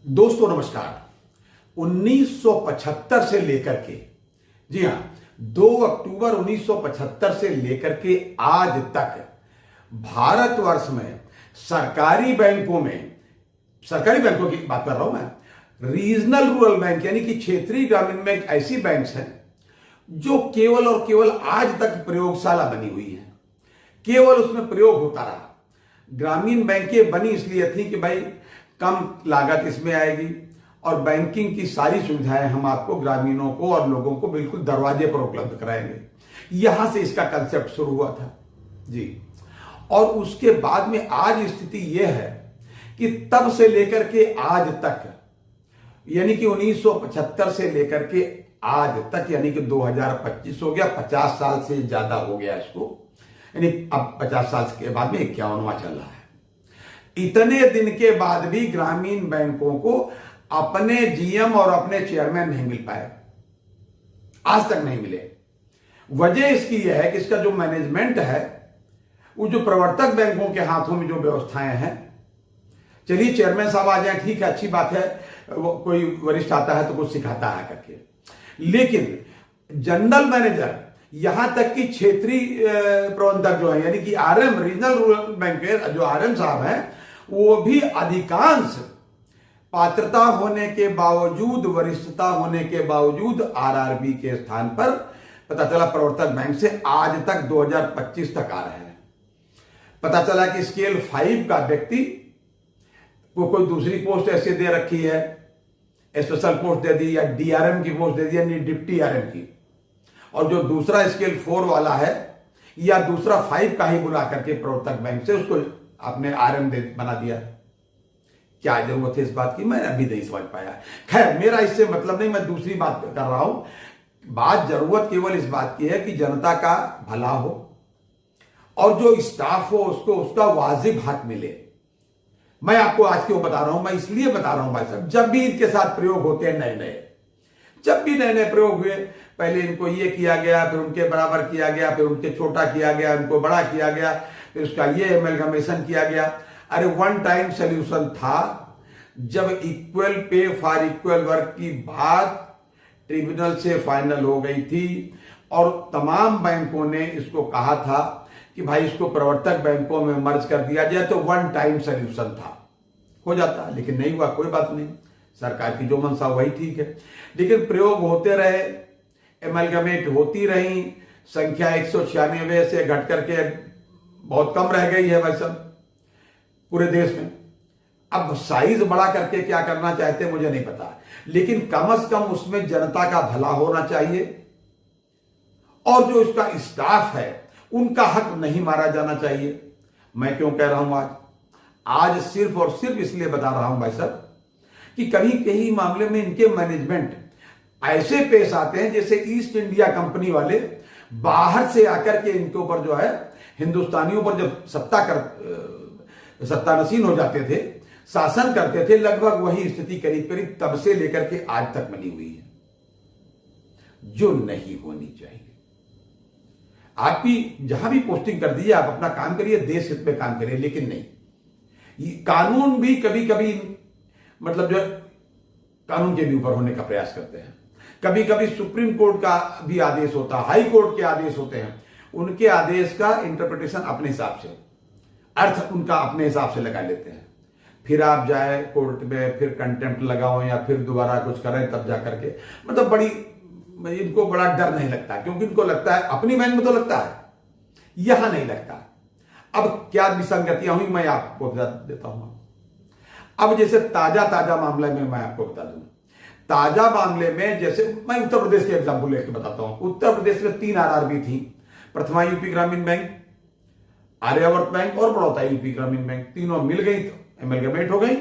दोस्तों नमस्कार। 1975 से लेकर के, जी हां, 2 अक्टूबर 1975 से लेकर के आज तक भारतवर्ष में सरकारी बैंकों की बात कर रहा हूं मैं, रीजनल रूरल बैंक यानी कि क्षेत्रीय ग्रामीण बैंक ऐसी बैंक्स हैं जो केवल और केवल आज तक प्रयोगशाला बनी हुई है। केवल उसमें प्रयोग होता रहा। ग्रामीण बैंकें बनी इसलिए थी कि भाई कम लागत इसमें आएगी और बैंकिंग की सारी सुविधाएं हम आपको ग्रामीणों को और लोगों को बिल्कुल दरवाजे पर उपलब्ध कराएंगे। यहां से इसका कंसेप्ट शुरू हुआ था जी। और उसके बाद में आज स्थिति यह है कि तब से लेकर के आज तक, यानी कि 1975 से लेकर के आज तक, यानी कि 2025 हो गया, 50 साल से ज्यादा हो गया इसको, यानी अब 50 साल के बाद में 51वां चल रहा है। इतने दिन के बाद भी ग्रामीण बैंकों को अपने जीएम और अपने चेयरमैन नहीं मिल पाए, आज तक नहीं मिले। वजह इसकी यह है कि इसका जो मैनेजमेंट है वो जो प्रवर्तक बैंकों के हाथों में जो व्यवस्थाएं हैं, चलिए चेयरमैन साहब आ जाए, ठीक है, अच्छी बात है, वो कोई वरिष्ठ आता है तो कुछ सिखाता है करके, लेकिन जनरल मैनेजर यहां तक कि क्षेत्रीय प्रबंधक जो है, यानी कि आरएम, रीजनल रूरल बैंक के जो आरएम साहब हैं, वो भी अधिकांश पात्रता होने के बावजूद, वरिष्ठता होने के बावजूद आरआरबी के स्थान पर पता चला प्रवर्तक बैंक से आज तक 2025 तक आ रहे हैं। पता चला कि स्केल 5 का व्यक्ति को कोई दूसरी पोस्ट ऐसे दे रखी है, स्पेशल पोस्ट दे दी, या डीआरएम की पोस्ट दे दी, यानी डिप्टी आरएम की, और जो दूसरा स्केल 4 वाला है या दूसरा 5 का ही बुला करके प्रवर्तक बैंक से उसको आपने आरएम बना दिया। क्या जरूरत है इस बात की, मैं अभी नहीं समझ पाया। खैर, मेरा इससे मतलब नहीं, मैं दूसरी बात कर रहा हूं। बात जरूरत केवल इस बात की है कि जनता का भला हो और जो स्टाफ हो उसको उसका वाजिब हक मिले। मैं आपको आज क्यों बता रहा हूं, मैं इसलिए बता रहा हूं भाई साहब, जब भी इनके साथ प्रयोग होते हैं नए नए, जब भी नए नए प्रयोग हुए, पहले इनको ये किया गया, फिर उनके बराबर किया गया, फिर उनके छोटा किया गया, उनको बड़ा किया गया, फिर उसका ये एमलगमेशन किया गया। अरे वन टाइम सोल्यूशन था जब equal pay for equal work की बात ट्रिब्यूनल से फाइनल हो गई थी और तमाम बैंकों ने इसको कहा था कि भाई इसको प्रवर्तक बैंकों में मर्ज कर दिया जाए, तो वन टाइम सोल्यूशन था, हो जाता, लेकिन नहीं हुआ। कोई बात नहीं, सरकार की जो मंशा वही ठीक है, लेकिन प्रयोग होते रहे, एमलगमेट होती रही, संख्या 196 से घट करके बहुत कम रह गई है भाई साहब पूरे देश में। अब साइज बड़ा करके क्या करना चाहते मुझे नहीं पता, लेकिन कम से कम उसमें जनता का भला होना चाहिए और जो इसका स्टाफ है उनका हक नहीं मारा जाना चाहिए। मैं क्यों कह रहा हूं आज सिर्फ और सिर्फ इसलिए बता रहा हूं भाई साहब कि कहीं कहीं मामले में इनके मैनेजमेंट ऐसे पेश आते हैं जैसे ईस्ट इंडिया कंपनी वाले बाहर से आकर के इनके ऊपर जो है, हिंदुस्तानियों पर जब सत्तानशीन हो जाते थे, शासन करते थे, लगभग वही स्थिति करीब करीब तब से लेकर के आज तक बनी हुई है, जो नहीं होनी चाहिए। आप भी जहां भी पोस्टिंग कर दीजिए, आप अपना काम करिए, देश हित में काम करिए, लेकिन नहीं, ये कानून भी कभी कभी मतलब जो कानून के भी ऊपर होने का प्रयास करते हैं। कभी कभी सुप्रीम कोर्ट का भी आदेश होता है, हाई कोर्ट के आदेश होते हैं, उनके आदेश का इंटरप्रिटेशन अपने हिसाब से, अर्थ उनका अपने हिसाब से लगा लेते हैं। फिर आप जाए कोर्ट में, फिर कंटेम्प्ट लगाओ या फिर दोबारा कुछ करें, तब जाकर के मतलब इनको बड़ा डर नहीं लगता, क्योंकि इनको लगता है अपनी बैंक में तो लगता है, यहां नहीं लगता। अब क्या विसंगतियां हुई मैं आपको बता देता हूं। अब जैसे ताजा मामले में मैं आपको बता दूं, ताजा मामले में जैसे मैं उत्तर प्रदेश के एग्जाम्पल लेकर बताता हूं। उत्तर प्रदेश में 3 आरआरबी थी, प्रथमा यूपी ग्रामीण बैंक, आर्यावर्त बैंक और बड़ौदा यूपी ग्रामीण बैंक, तीनों मिल गई तो एमलगमेट हो गई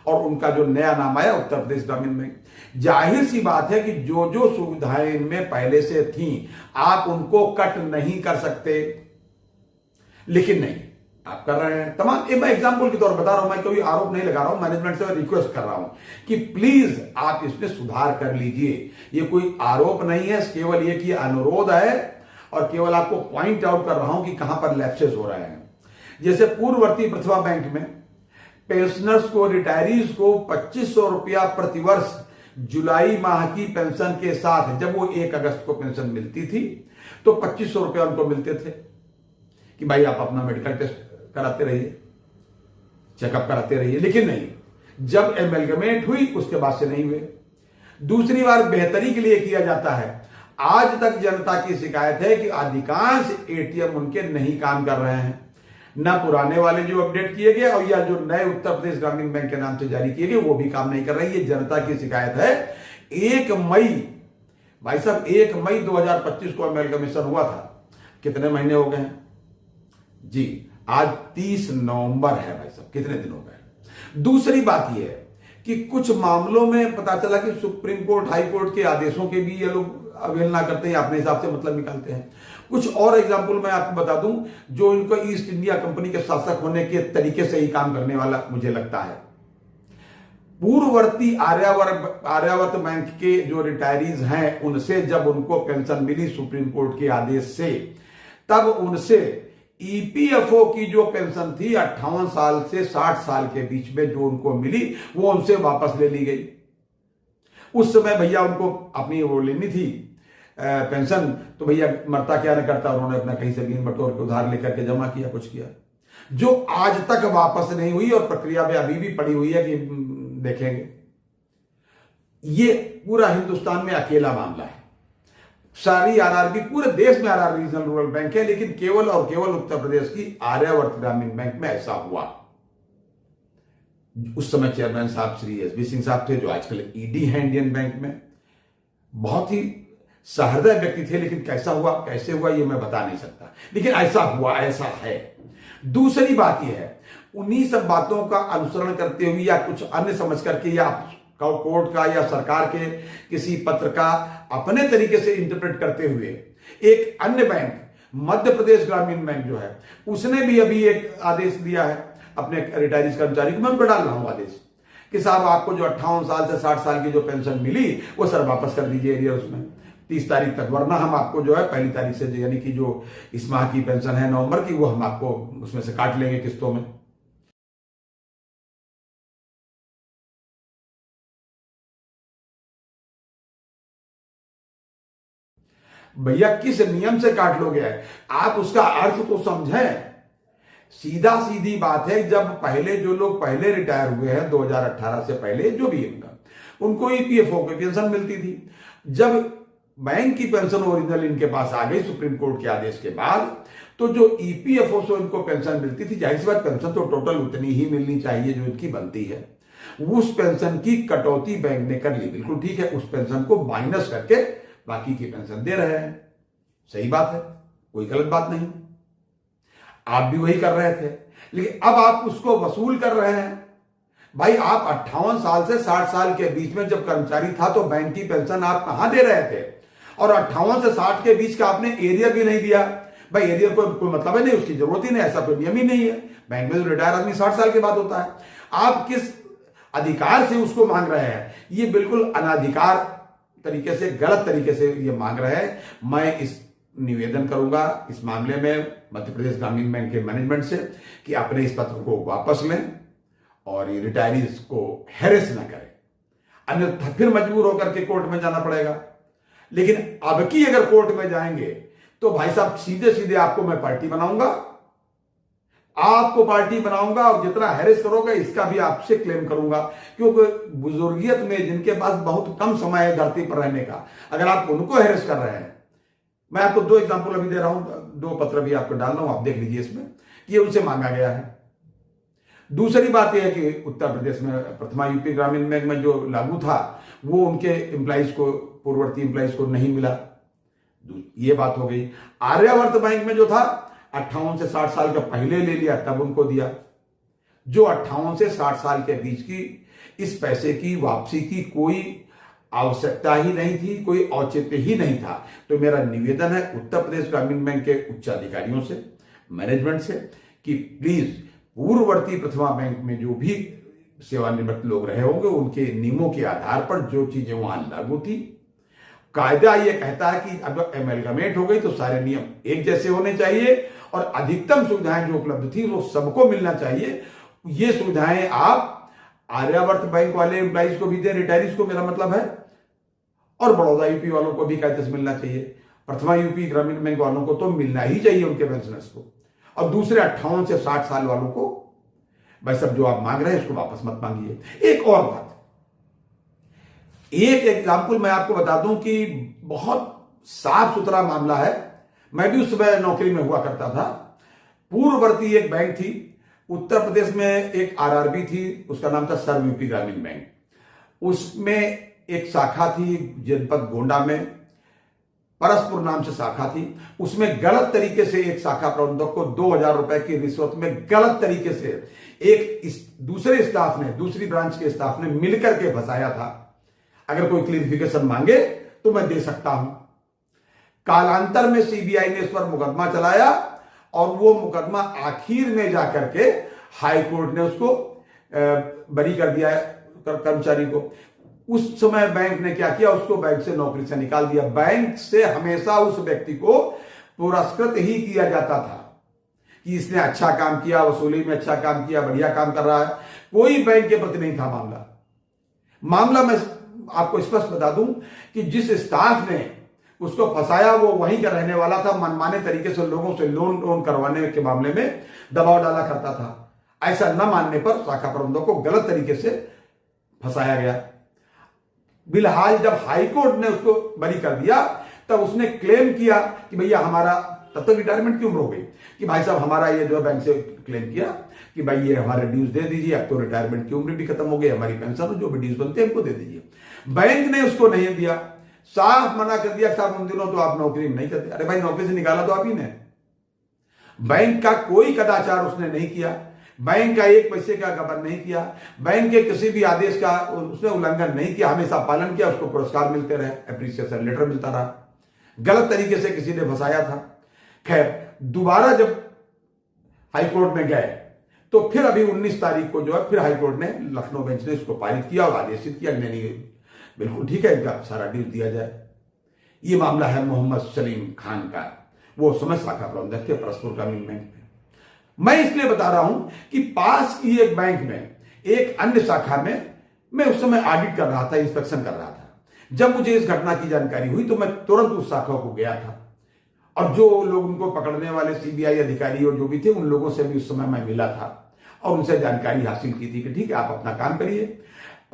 और उनका जो नया नाम आया उत्तर प्रदेश ग्रामीण बैंक। जाहिर सी बात है कि जो जो सुविधाएं इनमें पहले से थी आप उनको कट नहीं कर सकते, लेकिन नहीं, आप कर रहे हैं तमाम। मैं एग्जाम्पल के तौर पर बता रहा हूं, मैं कोई आरोप नहीं लगा रहा हूं, मैनेजमेंट से रिक्वेस्ट कर रहा हूं कि प्लीज आप इसमें सुधार कर लीजिए। ये कोई आरोप नहीं है, केवल ये कि अनुरोध है और केवल आपको पॉइंट आउट कर रहा हूं कि कहां पर लैप्सेस हो रहे हैं। जैसे पूर्ववर्ती प्रथमा बैंक में पेंशनर्स को, रिटायरीज को 2500 रुपया प्रतिवर्ष जुलाई माह की पेंशन के साथ, जब वो 1 अगस्त को पेंशन मिलती थी तो 2500 रुपया उनको मिलते थे कि भाई आप अपना मेडिकल टेस्ट कराते रहिए, चेकअप कराते रहिए। लेकिन नहीं, जब एमलगमेंट हुई उसके बाद से नहीं हुए। दूसरी बार बेहतरी के लिए किया जाता है। आज तक जनता की शिकायत है कि अधिकांश एटीएम उनके नहीं काम कर रहे हैं, ना पुराने वाले जो अपडेट किए गए और या जो नए उत्तर प्रदेश ग्रामीण बैंक के नाम से जारी किए गए वो भी काम नहीं कर रहे हैं। ये जनता की शिकायत है। 1 मई, भाई साहब 1 मई 2025 को एमलगमेशन हुआ था, कितने महीने हो गए हैं जी? आज 30 नवंबर है भाई साहब, कितने दिन हो गए। दूसरी बात यह है कि कुछ मामलों में पता चला कि सुप्रीम कोर्ट, हाई कोर्ट के आदेशों के भी ये लोग अवहेलना करते हैं, अपने हिसाब से मतलब निकालते हैं। कुछ और एग्जाम्पल मैं आपको बता दूं जो इनको ईस्ट इंडिया कंपनी के शासक होने के तरीके से ही काम करने वाला मुझे लगता है। पूर्ववर्ती आर्यावर्त बैंक के जो रिटायरीज हैं उनसे जब उनको पेंशन मिली सुप्रीम कोर्ट के आदेश से, तब उनसे ईपीएफओ की जो पेंशन थी 58 साल से 60 साल के बीच में जो उनको मिली वो उनसे वापस ले ली गई। उस समय भैया उनको अपनी वो लेनी थी पेंशन, तो भैया मरता क्या न करता, उन्होंने अपना कहीं से बीन बटोर के उधार लेकर के जमा किया, कुछ किया, जो आज तक वापस नहीं हुई और प्रक्रिया में अभी भी पड़ी हुई है कि देखेंगे। ये पूरा हिंदुस्तान में अकेला मामला है। सारी आरआरबी, पूरे देश में आरआर रीजनल रूरल बैंक है, लेकिन केवल और केवल उत्तर प्रदेश की आर्यावर्त ग्रामीण बैंक में ऐसा हुआ। उस समय चेयरमैन साहब श्री एसबी सिंह साहब थे, जो आजकल ईडी है इंडियन बैंक में। बहुत ही सहृदय व्यक्ति थे, लेकिन कैसा हुआ, कैसे हुआ, ये मैं बता नहीं सकता, लेकिन ऐसा हुआ, ऐसा है। दूसरी बात यह है, उन्हीं सब बातों का अनुसरण करते हुए या कुछ अन्य समझ करके या कोर्ट का या सरकार के किसी पत्र का अपने तरीके से इंटरप्रेट करते हुए एक अन्य बैंक, मध्य प्रदेश ग्रामीण बैंक जो है, उसने भी अभी एक आदेश दिया है अपने रिटायरीज कर्मचारी को। मैं उनको डाल रहा हूं आदेश कि साहब आपको जो 58 साल से 60 साल की जो पेंशन मिली वो सर वापस कर दीजिए एरियर उसमें 30 तारीख तक, वरना हम आपको जो है 1 तारीख से, यानी कि जो इस माह की पेंशन है नवंबर की, वो हम आपको उसमें से काट लेंगे किस्तों में। भैया किस नियम से काट लोगे, आप उसका अर्थ तो समझें। सीधा सीधी बात है, जब पहले जो लोग पहले रिटायर हुए हैं 2018 से पहले, जो भी उनको ईपीएफओ की पेंशन मिलती थी। जब बैंक की पेंशन ओरिजिनल इनके पास आ गई सुप्रीम कोर्ट के आदेश के बाद, तो जो ईपीएफओ से इनको पेंशन मिलती थी, जाहिर सी बात पेंशन तो टोटल उतनी ही मिलनी चाहिए जो इनकी बनती है, उस पेंशन की कटौती बैंक ने कर ली। बिल्कुल ठीक है, उस पेंशन को माइनस करके बाकी की पेंशन दे रहे हैं। सही बात है, कोई गलत बात नहीं, आप भी वही कर रहे थे, लेकिन अब आप उसको वसूल कर रहे हैं। भाई आप 58 साल से 60 साल के बीच में जब कर्मचारी था तो बैंक की पेंशन आप कहां दे रहे थे, और 58 से 60 के बीच का आपने एरिया भी नहीं दिया। भाई एरिया कोई मतलब है नहीं, उसकी जरूरत ही नहीं, ऐसा कोई नियम ही नहीं है। बैंक में जो रिटायर आदमी 60 साल के बाद होता है, आप किस अधिकार से उसको मांग रहे हैं? ये बिल्कुल अनाधिकार तरीके से, गलत तरीके से ये मांग रहे हैं। मैं इस निवेदन करूंगा इस मामले में मध्य प्रदेश ग्रामीण बैंक के मैनेजमेंट से कि अपने इस पत्र को वापस लें और ये रिटायरीज को हैरेस ना करें, अन्यथा फिर मजबूर होकर के कोर्ट में जाना पड़ेगा। लेकिन अब की अगर कोर्ट में जाएंगे तो भाई साहब सीधे सीधे आपको मैं पार्टी बनाऊंगा, आपको पार्टी बनाऊंगा, और जितना हैरेस करोगे इसका भी आपसे क्लेम करूंगा। क्योंकि बुजुर्गियत में जिनके पास बहुत कम समय है धरती पर रहने का, अगर आप उनको हैरेस कर रहे हैं, मैं आपको 2 एग्जाम्पल अभी दे रहा हूं, 2 पत्र भी आपको डाल रहा हूं, आप देख लीजिए इसमें, ये उनसे मांगा गया है। दूसरी बात यह है कि उत्तर प्रदेश में प्रथमा यूपी ग्रामीण बैंक में जो लागू था वो उनके एम्प्लॉइज को, पूर्ववर्ती एम्प्लॉइज को नहीं मिला, ये बात हो गई। आर्यावर्त बैंक में जो था 58 से 60 साल का पहले ले लिया तब उनको दिया। जो 58 से 60 साल के बीच की इस पैसे की वापसी की कोई आवश्यकता ही नहीं थी, कोई औचित्य ही नहीं था। तो मेरा निवेदन है उत्तर प्रदेश ग्रामीण बैंक के उच्च अधिकारियों से, मैनेजमेंट से, कि प्लीज पूर्ववर्ती प्रथमा बैंक में जो भी सेवानिवृत्त लोग रहे होंगे उनके नियमों के आधार पर जो चीजें वहां लागू थी, कायदा ये कहता है कि अब एमलगमेट हो गई तो सारे नियम एक जैसे होने चाहिए और अधिकतम सुविधाएं जो उपलब्ध थी वो सबको मिलना चाहिए। ये सुविधाएं आप आर्यावर्त बैंक वाले एम्प्लॉइज को भी दें, रिटायरीज को मेरा मतलब है, और बड़ौदा यूपी वालों को भी कायदे से मिलना चाहिए। प्रथमा यूपी ग्रामीण बैंक वालों को तो मिलना ही चाहिए उनके पेंशनर्स को, और दूसरे 58 से 60 साल वालों को भाई सब जो आप मांग रहे हैं उसको वापस मत मांगिए। एक और बात, एक एग्जाम्पल मैं आपको बता दूं कि बहुत साफ सुथरा मामला है। मैं भी उस समय नौकरी में हुआ करता था। पूर्ववर्ती एक बैंक थी उत्तर प्रदेश में, एक आरआरबी थी, उसका नाम था सर्व यूपी ग्रामीण बैंक। उसमें एक शाखा थी जनपद गोंडा में, परसपुर नाम से शाखा थी। उसमें गलत तरीके से एक शाखा प्रबंधक को 2000 रुपए की रिश्वत में गलत तरीके से एक दूसरे स्टाफ ने, दूसरी ब्रांच के स्टाफ ने मिलकर के फंसाया था। अगर कोई क्लियरिफिकेशन मांगे तो मैं दे सकता हूं। कालांतर में सीबीआई ने इस पर मुकदमा चलाया और वो मुकदमा आखिर में जाकर के हाई कोर्ट ने उसको बरी कर दिया कर्मचारी को। उस समय बैंक ने क्या किया, उसको बैंक से नौकरी से निकाल दिया। बैंक से हमेशा उस व्यक्ति को पुरस्कृत ही किया जाता था कि इसने अच्छा काम किया, वसूली में अच्छा काम किया, बढ़िया काम कर रहा है। कोई बैंक के प्रति नहीं था मामला मैं आपको स्पष्ट बता दूं कि जिस स्टाफ ने उसको फंसाया वो वहीं का रहने वाला था, मनमाने तरीके से लोगों से लोन करवाने के मामले में दबाव डाला करता था। ऐसा न मानने पर शाखा प्रबंधक को गलत तरीके से फंसाया गया। बिलहाल जब हाईकोर्ट ने उसको बरी कर दिया तब उसने क्लेम किया कि भैया हमारा, तब तक रिटायरमेंट की उम्र हो गई, कि भाई साहब हमारा ये जो बैंक से क्लेम किया कि भाई ये हमारे ड्यूज दे दीजिए, अब तो रिटायरमेंट की उम्र भी खत्म हो गई, हमारी पेंशन जो भी ड्यूज बनते हैं हमको दे दीजिए। बैंक ने उसको नहीं दिया, साफ मना कर दिया, साहब उन दिनों तो आप नौकरी में नहीं करते। अरे भाई नौकरी से निकाला तो आप ही ने। बैंक का कोई कदाचार उसने नहीं किया, बैंक का एक पैसे का गबन नहीं किया, बैंक के किसी भी आदेश का उसने उल्लंघन नहीं किया, हमेशा पालन किया, उसको पुरस्कार मिलते रहे, एप्रिसिएशन लेटर मिलता रहा। गलत तरीके से किसी ने फंसाया था। खैर दोबारा जब हाईकोर्ट में गए तो फिर अभी 19 तारीख को जो है फिर हाईकोर्ट ने, लखनऊ बेंच ने इसको पारित किया और आदेशित किया, नहीं बिल्कुल ठीक है, इनका सारा ड्यूज दिया जाए। ये मामला है मोहम्मद सलीम खान का, वो समय शाखा प्रबंधक थे परसपुर ग्रामीण बैंक में। मैं इसलिए बता रहा हूं कि पास की एक बैंक में एक अन्य शाखा में मैं उस समय ऑडिट कर रहा था, इंस्पेक्शन कर रहा था। जब मुझे इस घटना की जानकारी हुई तो मैं तुरंत उस शाखा को गया था, और जो लोग उनको पकड़ने वाले सीबीआई अधिकारी और जो भी थे उन लोगों से भी उस समय मैं मिला था और उनसे जानकारी हासिल की थी कि ठीक है आप अपना काम करिए,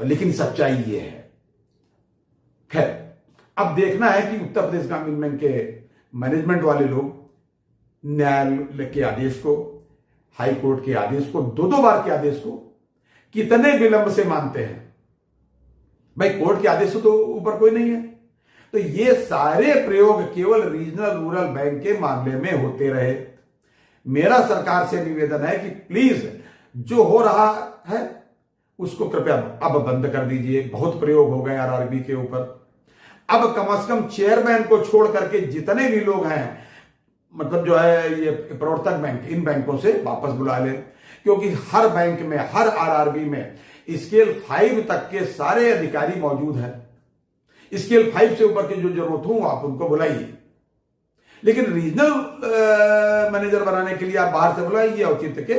लेकिन सच्चाई ये है। खैर अब देखना है कि उत्तर प्रदेश ग्रामीण बैंक के मैनेजमेंट वाले लोग न्यायालय के आदेश को, हाई कोर्ट के आदेश को, दो बार के आदेश को कितने विलंब से मानते हैं। भाई कोर्ट के आदेश से तो ऊपर कोई नहीं है। तो ये सारे प्रयोग केवल रीजनल रूरल बैंक के मामले में होते रहे। मेरा सरकार से निवेदन है कि प्लीज जो हो रहा है उसको कृपया अब बंद कर दीजिए। बहुत प्रयोग हो गए आरआरबी के ऊपर। अब कम से कम चेयरमैन को छोड़ करके जितने भी लोग हैं, मतलब जो है ये प्रवर्तक बैंक, इन बैंकों से वापस बुला ले, क्योंकि हर बैंक में, हर आरआरबी में स्केल 5 तक के सारे अधिकारी मौजूद हैं। स्केल 5 से ऊपर की जो जरूरत हो आप उनको बुलाइए, लेकिन रीजनल मैनेजर बनाने के लिए आप बाहर से बुलाइए, औचित्य के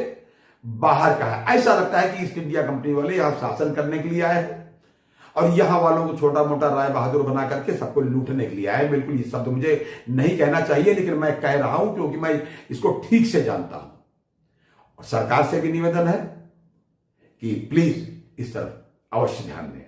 बाहर का है। ऐसा लगता है कि ईस्ट इंडिया कंपनी वाले यहां शासन करने के लिए आए हैं और यहां वालों को छोटा मोटा राय बहादुर बना करके सबको लूटने के लिए आए। बिल्कुल ये शब्द मुझे नहीं कहना चाहिए, लेकिन मैं कह रहा हूं क्योंकि मैं इसको ठीक से जानता हूं। और सरकार से भी निवेदन है कि प्लीज इस तरफ अवश्य ध्यान दें।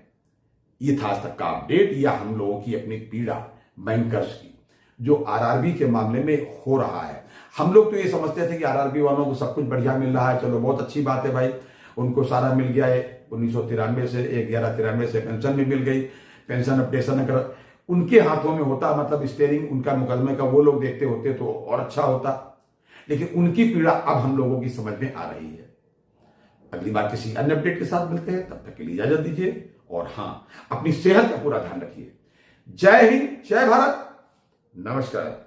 ये था आज तक का अपडेट, या हम लोगों की अपनी पीड़ा बैंकर्स की जो आरआरबी के मामले में हो रहा है। हम लोग तो ये समझते थे कि आरआरबी वालों को सब कुछ बढ़िया मिल रहा है, चलो बहुत अच्छी बात है भाई, उनको सारा मिल गया है। 1993 से 1193 से पेंशन भी मिल गई। पेंशन अपडेशन अगर उनके हाथों में होता, मतलब स्टेयरिंग उनका मुकदमे का वो लोग देखते होते तो और अच्छा होता, लेकिन उनकी पीड़ा अब हम लोगों की समझ में आ रही है। अगली बार किसी अन्य अपडेट के साथ मिलते हैं, तब तक के लिए इजाजत दीजिए और हां, अपनी सेहत का पूरा ध्यान रखिए। जय हिंद, जय भारत, नमस्कार।